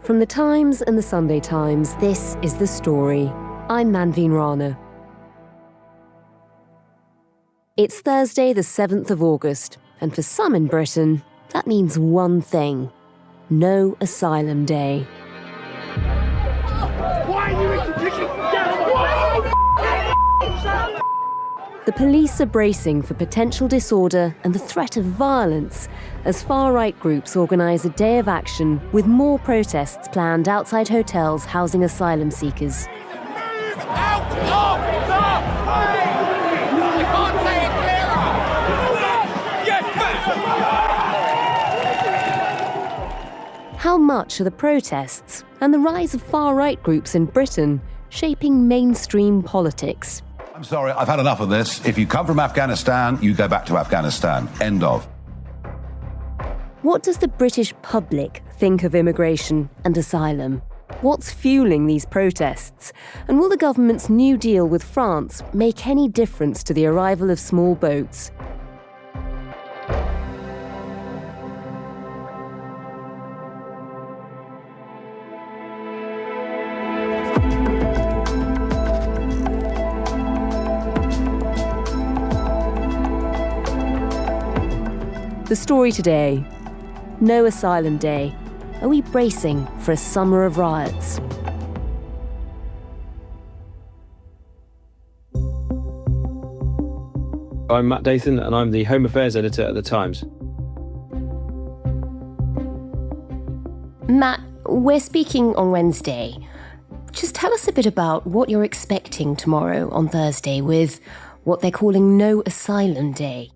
From the Times and the Sunday Times, this is The Story. I'm Manveen Rana. It's Thursday, the 7th of August, and for some in Britain, that means one thing: No Asylum Day. Why are you introducing? The police are bracing for potential disorder and the threat of violence as far-right groups organise a day of action with more protests planned outside hotels housing asylum seekers. Move out of the way! I can't say it clearer! Get back! How much are the protests and the rise of far-right groups in Britain shaping mainstream politics? I'm sorry, I've had enough of this. If you come from Afghanistan, you go back to Afghanistan. End of. What does the British public think of immigration and asylum? What's fueling these protests? And will the government's new deal with France make any difference to the arrival of small boats? The story today: No Asylum Day. Are we bracing for a summer of riots? I'm Matt Dathan, and I'm the Home Affairs Editor at The Times. Matt, we're speaking on Wednesday. Just tell us a bit about what you're expecting tomorrow on Thursday with what they're calling No Asylum Day.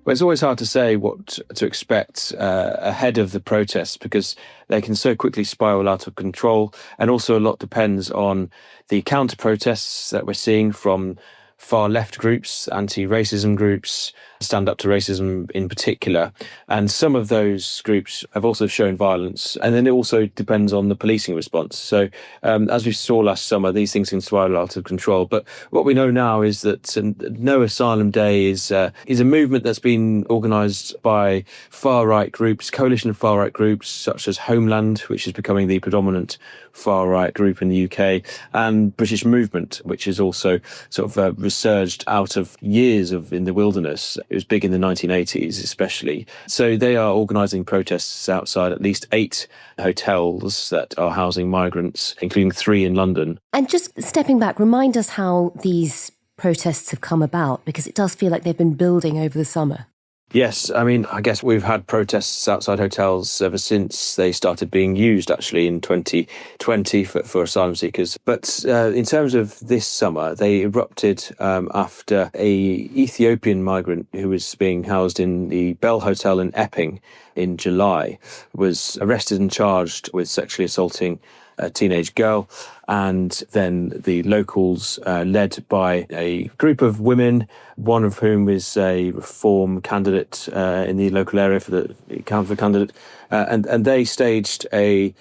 Well, it's always hard to say what to expect ahead of the protests because they can so quickly spiral out of control. And also a lot depends on the counter-protests that we're seeing from far-left groups, anti-racism groups, Stand Up to Racism in particular. And some of those groups have also shown violence. And then it also depends on the policing response. So as we saw last summer, these things can spiral out of control. But what we know now is that No Asylum Day is a movement that's been organised by far-right groups, coalition of far-right groups such as Homeland, which is becoming the predominant far-right group in the UK, and British Movement, which is also sort of resurged out of years of in the wilderness. It was big in the 1980s especially. So they are organising protests outside at least 8 hotels that are housing migrants, including 3 in London. And just stepping back, remind us how these protests have come about, because it does feel like they've been building over the summer. Yes, I mean, I guess we've had protests outside hotels ever since they started being used, actually, in 2020 for asylum seekers. But in terms of this summer, they erupted after a Ethiopian migrant who was being housed in the Bell Hotel in Epping in July was arrested and charged with sexually assaulting a teenage girl. And then the locals, led by a group of women, one of whom is a Reform candidate in the local area for the council candidate, and they staged a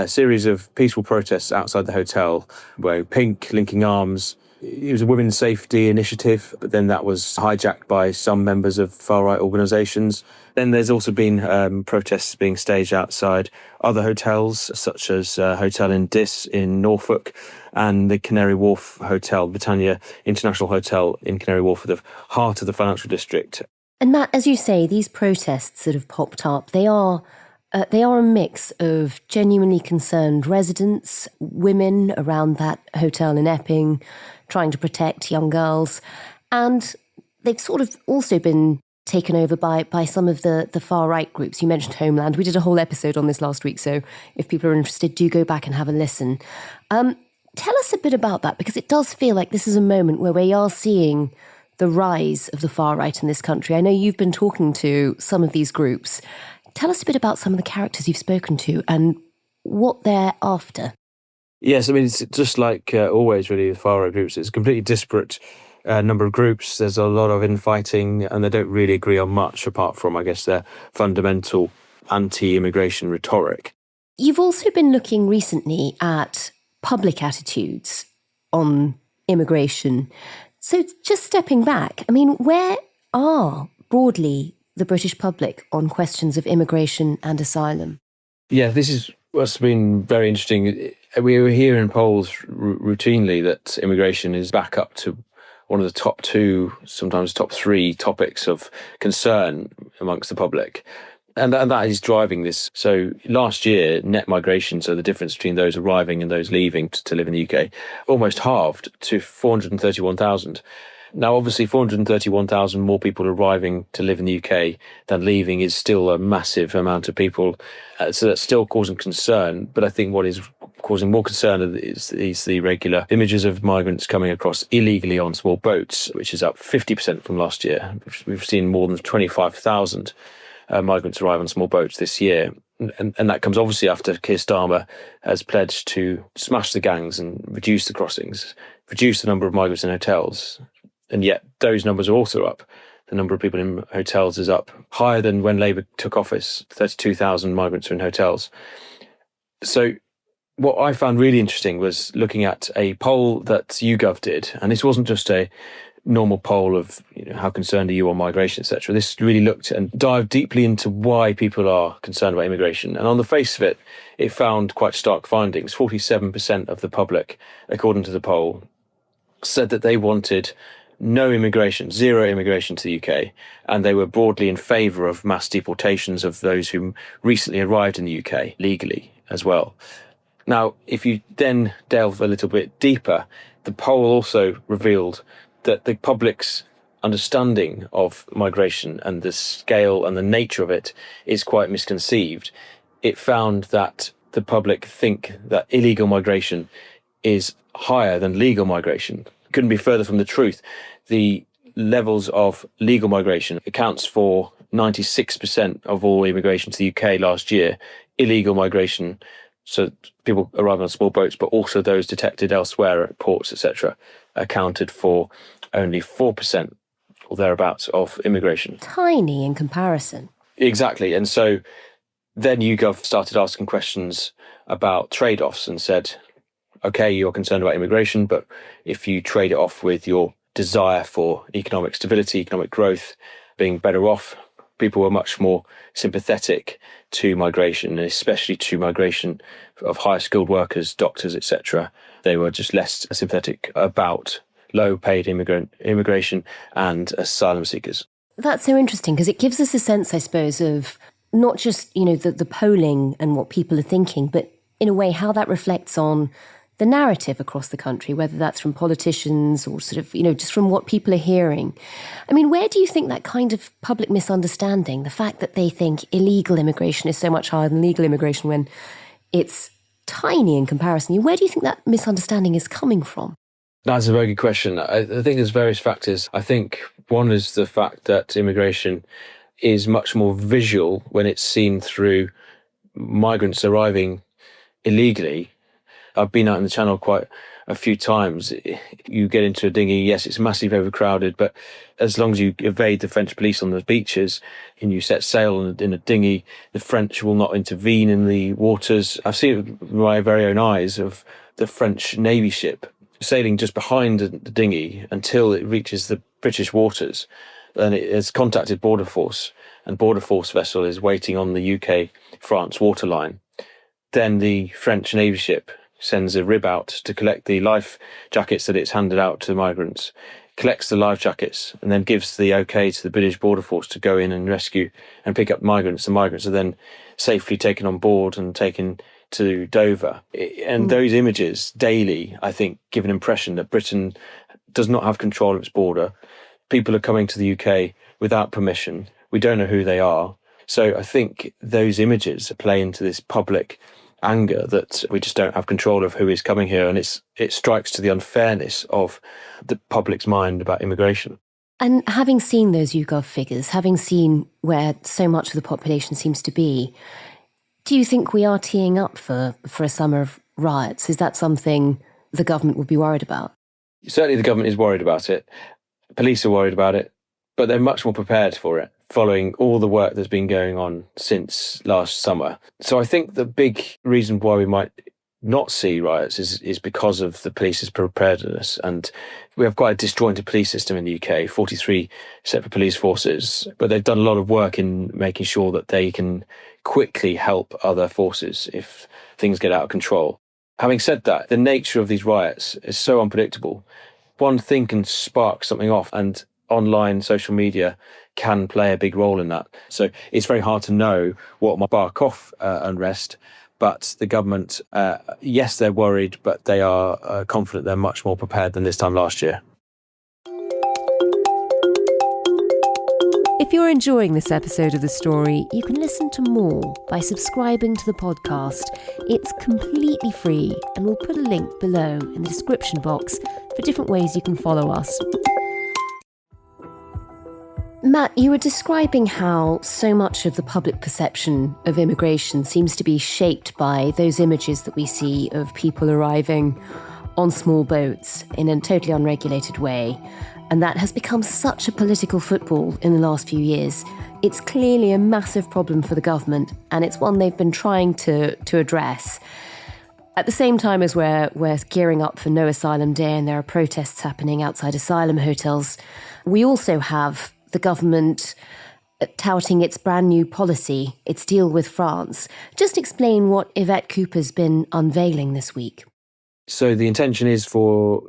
series of peaceful protests outside the hotel, wearing pink, linking arms. It was a women's safety initiative, but then that was hijacked by some members of far-right organisations. Then there's also been protests being staged outside other hotels, such as Hotel in Diss in Norfolk and the Canary Wharf Hotel, Britannia International Hotel in Canary Wharf, the heart of the financial district. And Matt, as you say, these protests that have popped up, they are a mix of genuinely concerned residents, women around that hotel in Epping, trying to protect young girls, and they've sort of also been taken over by some of the far-right groups. You mentioned Homeland. We did a whole episode on this last week, so if people are interested, do go back and have a listen. Tell us a bit about that, because it does feel like this is a moment where we are seeing the rise of the far-right in this country. I know you've been talking to some of these groups. Tell us a bit about some of the characters you've spoken to and what they're after. Yes, I mean, it's just like always, really, with far-right groups. It's a completely disparate number of groups. There's a lot of infighting, and they don't really agree on much apart from, I guess, their fundamental anti-immigration rhetoric. You've also been looking recently at public attitudes on immigration. So just stepping back, I mean, where are, broadly, the British public on questions of immigration and asylum? Yeah, this is What's been very interesting, we were hearing polls routinely that immigration is back up to one of the top two, sometimes top three topics of concern amongst the public. And that is driving this. So last year, net migration, so the difference between those arriving and those leaving to live in the UK, almost halved to 431,000. Now, obviously, 431,000 more people arriving to live in the UK than leaving is still a massive amount of people. So that's still causing concern. But I think what is causing more concern is the regular images of migrants coming across illegally on small boats, which is up 50% from last year. We've seen more than 25,000 migrants arrive on small boats this year. And that comes obviously after Keir Starmer has pledged to smash the gangs and reduce the crossings, reduce the number of migrants in hotels. And yet those numbers are also up. The number of people in hotels is up higher than when Labour took office. 32,000 migrants are in hotels. So what I found really interesting was looking at a poll that YouGov did. And this wasn't just a normal poll of how concerned are you on migration, etc. This really looked and dived deeply into why people are concerned about immigration. And on the face of it, it found quite stark findings. 47% of the public, according to the poll, said that they wanted no immigration, zero immigration to the UK, and they were broadly in favour of mass deportations of those who recently arrived in the UK legally as well. Now, if you then delve a little bit deeper, the poll also revealed that the public's understanding of migration and the scale and the nature of it is quite misconceived. It found that the public think that illegal migration is higher than legal migration. Couldn't be further from the truth. The levels of legal migration accounts for 96% of all immigration to the UK last year. Illegal migration, so people arriving on small boats, but also those detected elsewhere at ports, etc., accounted for only 4% or thereabouts of immigration. Tiny in comparison. Exactly. And so then YouGov started asking questions about trade-offs and said, okay, you're concerned about immigration, but if you trade it off with your desire for economic stability, economic growth, being better off, people were much more sympathetic to migration, and especially to migration of higher skilled workers, doctors, etc. They were just less sympathetic about low-paid immigration and asylum seekers. That's so interesting because it gives us a sense, I suppose, of not just, the polling and what people are thinking, but in a way how that reflects on the narrative across the country, whether that's from politicians or sort of, just from what people are hearing. I mean, where do you think that kind of public misunderstanding, the fact that they think illegal immigration is so much higher than legal immigration when it's tiny in comparison, where do you think that misunderstanding is coming from? That's a very good question. I think there's various factors. I think one is the fact that immigration is much more visual when it's seen through migrants arriving illegally. I've been out in the Channel quite a few times. You get into a dinghy, yes, it's massively overcrowded, but as long as you evade the French police on the beaches and you set sail in a dinghy, the French will not intervene in the waters. I've seen it with my very own eyes of the French Navy ship sailing just behind the dinghy until it reaches the British waters. And it has contacted Border Force, and Border Force vessel is waiting on the UK-France waterline. Then the French Navy ship sends a rib out to collect the life jackets that it's handed out to migrants, collects the life jackets, and then gives the okay to the British Border Force to go in and rescue and pick up migrants. The migrants are then safely taken on board and taken to Dover. And those images daily, I think, give an impression that Britain does not have control of its border. People are coming to the UK without permission. We don't know who they are. So I think those images play into this public anger that we just don't have control of who is coming here, and it strikes to the unfairness of the public's mind about immigration. And having seen those YouGov figures, having seen where so much of the population seems to be, do you think we are teeing up for a summer of riots? Is that something the government would be worried about? Certainly the government is worried about it. Police are worried about it, but they're much more prepared for it, following all the work that's been going on since last summer. So I think the big reason why we might not see riots is because of the police's preparedness. And we have quite a disjointed police system in the UK, 43 separate police forces, but they've done a lot of work in making sure that they can quickly help other forces if things get out of control. Having said that, the nature of these riots is so unpredictable. One thing can spark something off, and online social media can play a big role in that. So it's very hard to know what might spark off unrest. But the government, yes, they're worried, but they are confident they're much more prepared than this time last year. If you're enjoying this episode of The Story, you can listen to more by subscribing to the podcast. It's completely free, and we'll put a link below in the description box for different ways you can follow us. Matt, you were describing how so much of the public perception of immigration seems to be shaped by those images that we see of people arriving on small boats in a totally unregulated way. And that has become such a political football in the last few years. It's clearly a massive problem for the government, and it's one they've been trying to address. At the same time as we're gearing up for No Asylum Day and there are protests happening outside asylum hotels, we also have the government touting its brand new policy, its deal with France. Just explain what Yvette Cooper's been unveiling this week. So the intention is for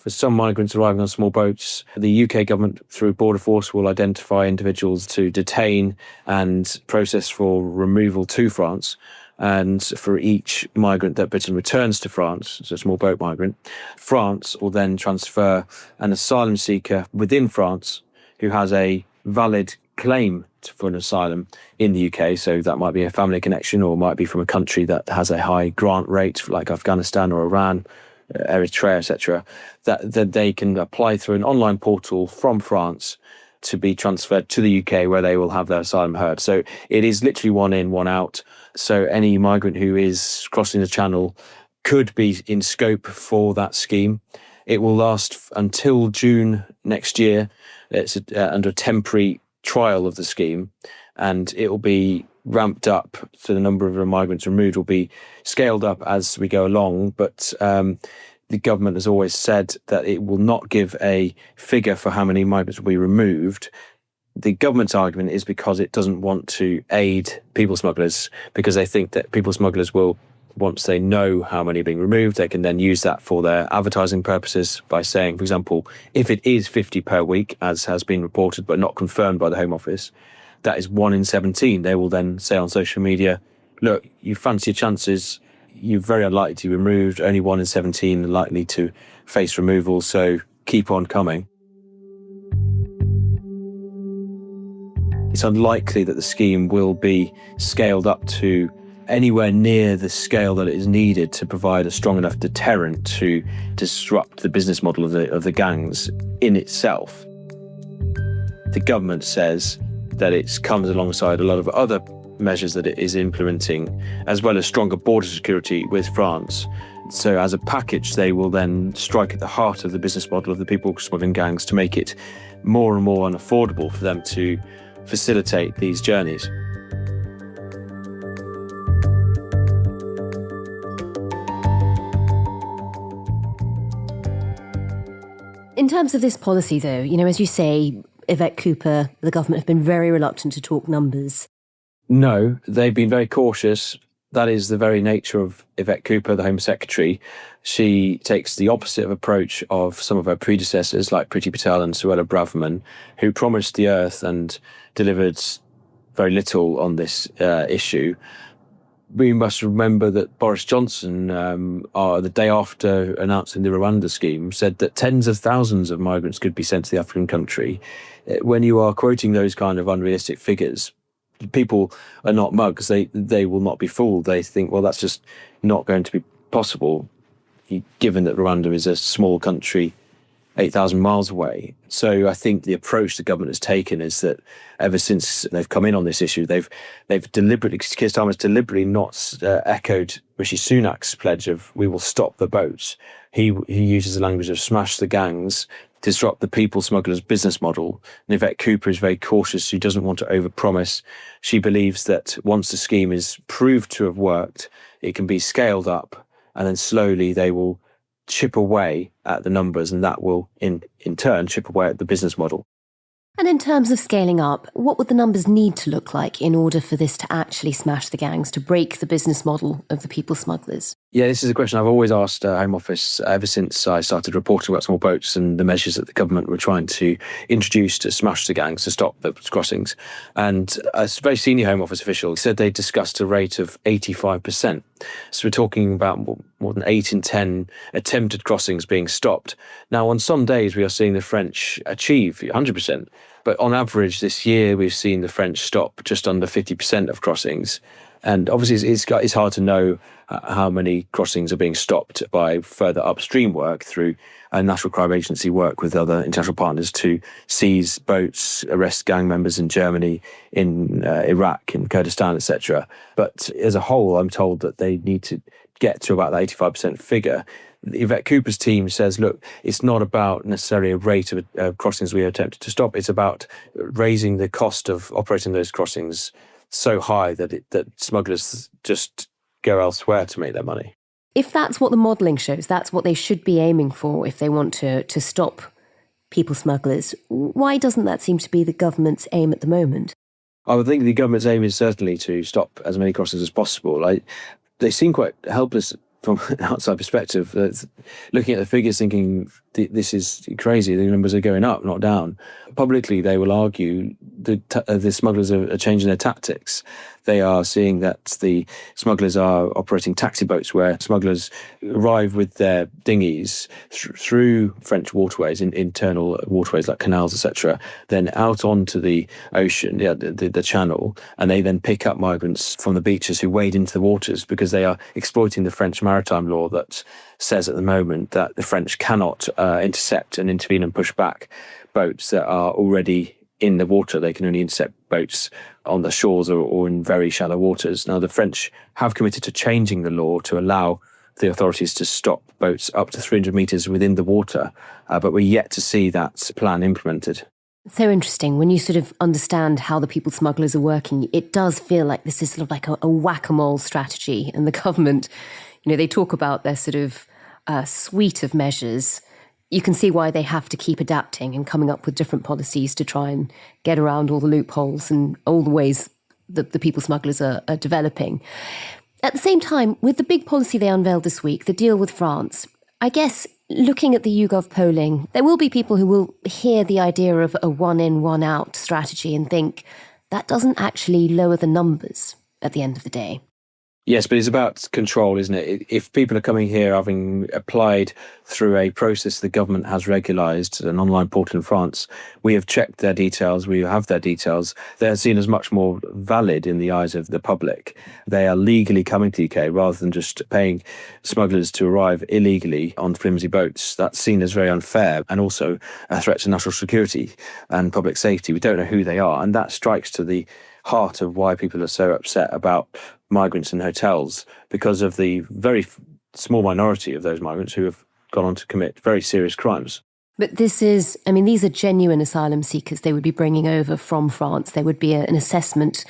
some migrants arriving on small boats, the UK government, through Border Force, will identify individuals to detain and process for removal to France. And for each migrant that Britain returns to France, so a small boat migrant, France will then transfer an asylum seeker within France who has a valid claim for an asylum in the UK. So that might be a family connection, or might be from a country that has a high grant rate, like Afghanistan or Iran, Eritrea, etc., that they can apply through an online portal from France to be transferred to the UK, where they will have their asylum heard. So it is literally one in, one out. So any migrant who is crossing the channel could be in scope for that scheme. It will last until June next year. It's under a temporary trial of the scheme, and it will be ramped up. So the number of migrants removed will be scaled up as we go along. But the government has always said that it will not give a figure for how many migrants will be removed. The government's argument is because it doesn't want to aid people smugglers, because they think that people smugglers will, once they know how many are being removed, they can then use that for their advertising purposes by saying, for example, if it is 50 per week, as has been reported but not confirmed by the Home Office, that is 1 in 17. They will then say on social media, look, you fancy your chances, you're very unlikely to be removed, only 1 in 17 are likely to face removal, so keep on coming. It's unlikely that the scheme will be scaled up to anywhere near the scale that it is needed to provide a strong enough deterrent to disrupt the business model of the gangs in itself. The government says that it comes alongside a lot of other measures that it is implementing, as well as stronger border security with France. So as a package, they will then strike at the heart of the business model of the people smuggling gangs to make it more and more unaffordable for them to facilitate these journeys. In terms of this policy, though, as you say, Yvette Cooper, the government have been very reluctant to talk numbers. No, they've been very cautious. That is the very nature of Yvette Cooper, the Home Secretary. She takes the opposite approach of some of her predecessors, like Priti Patel and Suella Braverman, who promised the earth and delivered very little on this issue. We must remember that Boris Johnson, the day after announcing the Rwanda scheme, said that tens of thousands of migrants could be sent to the African country. When you are quoting those kind of unrealistic figures, people are not mugs. They will not be fooled. They think, well, that's just not going to be possible, given that Rwanda is a small country 8,000 miles away. So I think the approach the government has taken is that ever since they've come in on this issue, they've deliberately, Keir Starmer's deliberately not echoed Rishi Sunak's pledge of we will stop the boats. He uses the language of smash the gangs, disrupt the people smugglers' business model. And Yvette Cooper is very cautious. She doesn't want to overpromise. She believes that once the scheme is proved to have worked, it can be scaled up, and then slowly they will chip away at the numbers, and that will in turn chip away at the business model. And in terms of scaling up, what would the numbers need to look like in order for this to actually smash the gangs, to break the business model of the people smugglers? Yeah, this is a question I've always asked Home Office ever since I started reporting about small boats and the measures that the government were trying to introduce to smash the gangs, to stop the crossings. And a very senior Home Office official said they discussed a rate of 85%. So we're talking about more than 8 in 10 attempted crossings being stopped. Now, on some days, we are seeing the French achieve 100%. But on average, this year, we've seen the French stop just under 50% of crossings. And obviously, it's hard to know how many crossings are being stopped by further upstream work through a National Crime Agency work with other international partners to seize boats, arrest gang members in Germany, in Iraq, in Kurdistan, etc. But as a whole, I'm told that they need to get to about that 85% figure. Yvette Cooper's team says, look, it's not about necessarily a rate of crossings we are attempted to stop. It's about raising the cost of operating those crossings so high that smugglers just go elsewhere to make their money. If that's what the modelling shows, that's what they should be aiming for if they want to stop people smugglers, why doesn't that seem to be the government's aim at the moment? I would think the government's aim is certainly to stop as many crossings as possible. They seem quite helpless from an outside perspective, looking at the figures thinking this is crazy, the numbers are going up, not down. Publicly, they will argue the smugglers are changing their tactics. They are seeing that the smugglers are operating taxi boats where smugglers arrive with their dinghies through French waterways, internal waterways like canals, etc., then out onto the ocean, the channel, and they then pick up migrants from the beaches who wade into the waters because they are exploiting the French maritime law that says at the moment that the French cannot intercept and intervene and push back boats that are already in the water. They can only intercept boats on the shores or in very shallow waters. Now, the French have committed to changing the law to allow the authorities to stop boats up to 300 metres within the water, but we're yet to see that plan implemented. So interesting. When you sort of understand how the people smugglers are working, it does feel like this is sort of like a whack-a-mole strategy. And the government, they talk about their sort of suite of measures. You can see why they have to keep adapting and coming up with different policies to try and get around all the loopholes and all the ways that the people smugglers are developing. At the same time, with the big policy they unveiled this week, the deal with France, I guess looking at the YouGov polling, there will be people who will hear the idea of a one-in, one-out strategy and think that doesn't actually lower the numbers at the end of the day. Yes, but it's about control, isn't it? If people are coming here having applied through a process the government has regularised, an online portal in France, we have checked their details, we have their details. They're seen as much more valid in the eyes of the public. They are legally coming to the UK rather than just paying smugglers to arrive illegally on flimsy boats. That's seen as very unfair and also a threat to national security and public safety. We don't know who they are, and that strikes to the heart of why people are so upset about migrants in hotels, because of the very small minority of those migrants who have gone on to commit very serious crimes. But these are genuine asylum seekers they would be bringing over from France. There would be an assessment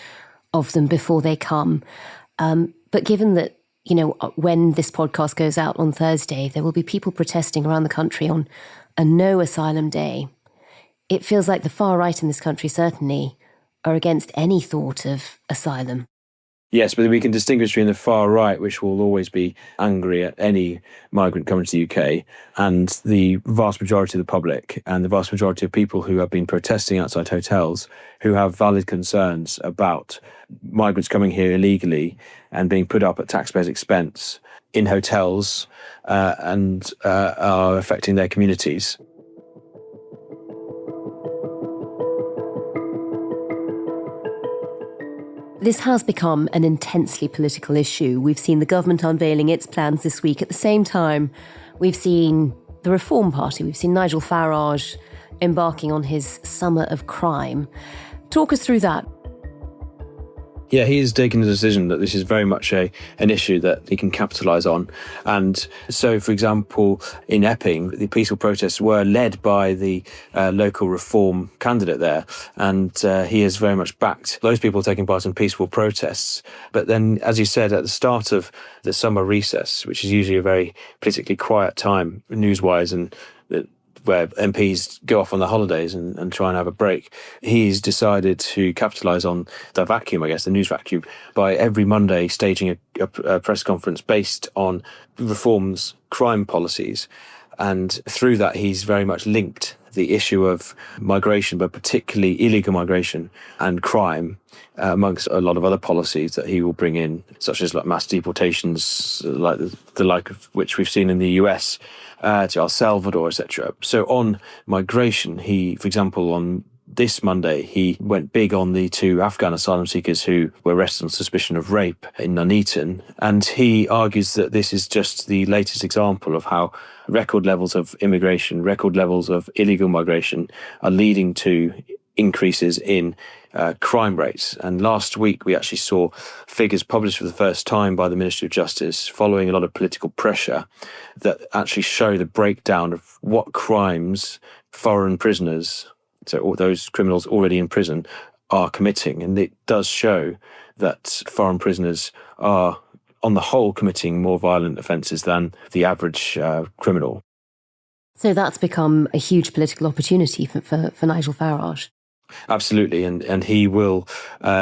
of them before they come. But given that, when this podcast goes out on Thursday, there will be people protesting around the country on a No Asylum day. It feels like the far right in this country certainly are against any thought of asylum. Yes, but we can distinguish between the far right, which will always be angry at any migrant coming to the UK, and the vast majority of the public and the vast majority of people who have been protesting outside hotels, who have valid concerns about migrants coming here illegally and being put up at taxpayers' expense in hotels and are affecting their communities. This has become an intensely political issue. We've seen the government unveiling its plans this week. At the same time, we've seen the Reform Party, we've seen Nigel Farage embarking on his summer of crime. Talk us through that. Yeah, he has taken the decision that this is very much an issue that he can capitalise on. And so, for example, in Epping, the peaceful protests were led by the local reform candidate there. And he has very much backed those people taking part in peaceful protests. But then, as you said, at the start of the summer recess, which is usually a very politically quiet time news-wise and where MPs go off on their holidays and try and have a break, he's decided to capitalise on the vacuum, I guess, the news vacuum, by every Monday staging a press conference based on reform's crime policies. And through that, he's very much linked the issue of migration, but particularly illegal migration and crime, amongst a lot of other policies that he will bring in, such as like mass deportations, like the like of which we've seen in the US, to El Salvador, etc. So on migration, he, for example, on this Monday, he went big on the 2 Afghan asylum seekers who were arrested on suspicion of rape in Nuneaton. And he argues that this is just the latest example of how record levels of immigration, record levels of illegal migration are leading to increases in crime rates. And last week, we actually saw figures published for the first time by the Ministry of Justice, following a lot of political pressure, that actually show the breakdown of what crimes foreign prisoners, so all those criminals already in prison, are committing. And it does show that foreign prisoners are, on the whole, committing more violent offences than the average criminal. So that's become a huge political opportunity for Nigel Farage. Absolutely, and he will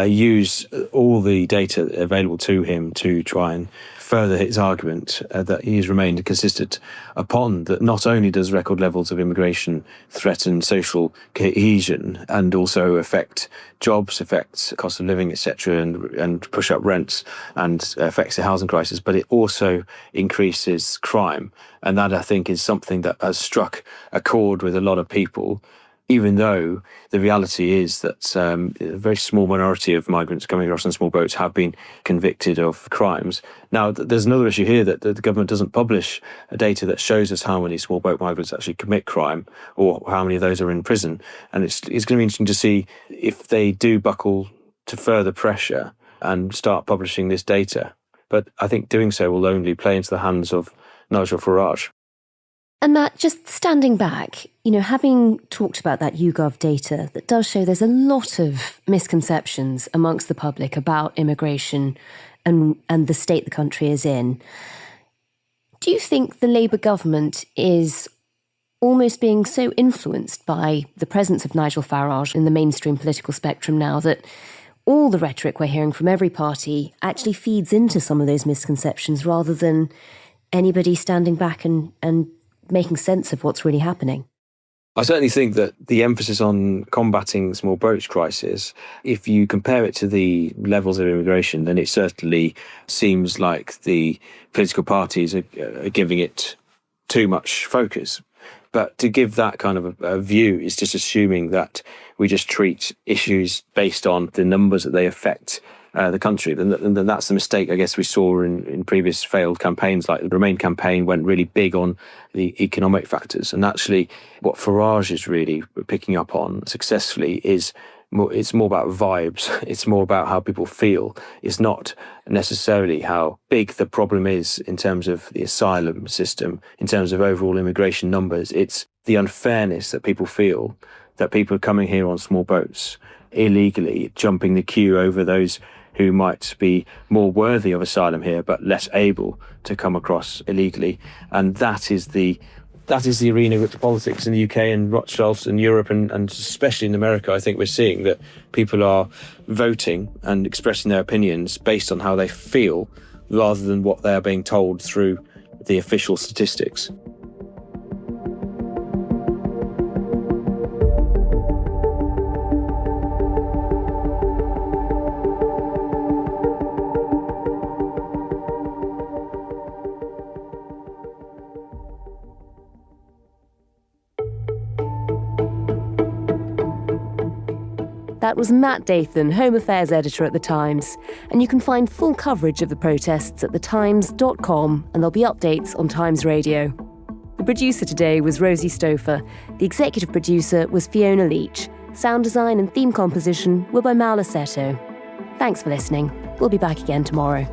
use all the data available to him to try and further his argument that he has remained consistent upon, that not only does record levels of immigration threaten social cohesion and also affect jobs, affect cost of living, etc., and push up rents and affects the housing crisis, but it also increases crime. And that, I think, is something that has struck a chord with a lot of people, even though the reality is that a very small minority of migrants coming across on small boats have been convicted of crimes. Now, there's another issue here that the government doesn't publish data that shows us how many small boat migrants actually commit crime or how many of those are in prison. And it's going to be interesting to see if they do buckle to further pressure and start publishing this data. But I think doing so will only play into the hands of Nigel Farage. And Matt, just standing back, having talked about that YouGov data that does show there's a lot of misconceptions amongst the public about immigration and the state the country is in, do you think the Labour government is almost being so influenced by the presence of Nigel Farage in the mainstream political spectrum now that all the rhetoric we're hearing from every party actually feeds into some of those misconceptions rather than anybody standing back and making sense of what's really happening? I certainly think that the emphasis on combating small boats crisis, if you compare it to the levels of immigration, then it certainly seems like the political parties are giving it too much focus. But to give that kind of a view is just assuming that we just treat issues based on the numbers that they affect the country. Then that's the mistake, I guess, we saw in previous failed campaigns. Like the Remain campaign went really big on the economic factors. And actually what Farage is really picking up on successfully is it's more about vibes. It's more about how people feel. It's not necessarily how big the problem is in terms of the asylum system, in terms of overall immigration numbers. It's the unfairness that people feel, that people are coming here on small boats illegally, jumping the queue over those who might be more worthy of asylum here, but less able to come across illegally. And that is the arena which politics in the UK and Rothschilds in Europe and especially in America, I think we're seeing that people are voting and expressing their opinions based on how they feel rather than what they are being told through the official statistics. That was Matt Dathan, Home Affairs editor at The Times. And you can find full coverage of the protests at thetimes.com, and there'll be updates on Times Radio. The producer today was Rosie Stopher. The executive producer was Fiona Leach. Sound design and theme composition were by Mal Assetto. Thanks for listening. We'll be back again tomorrow.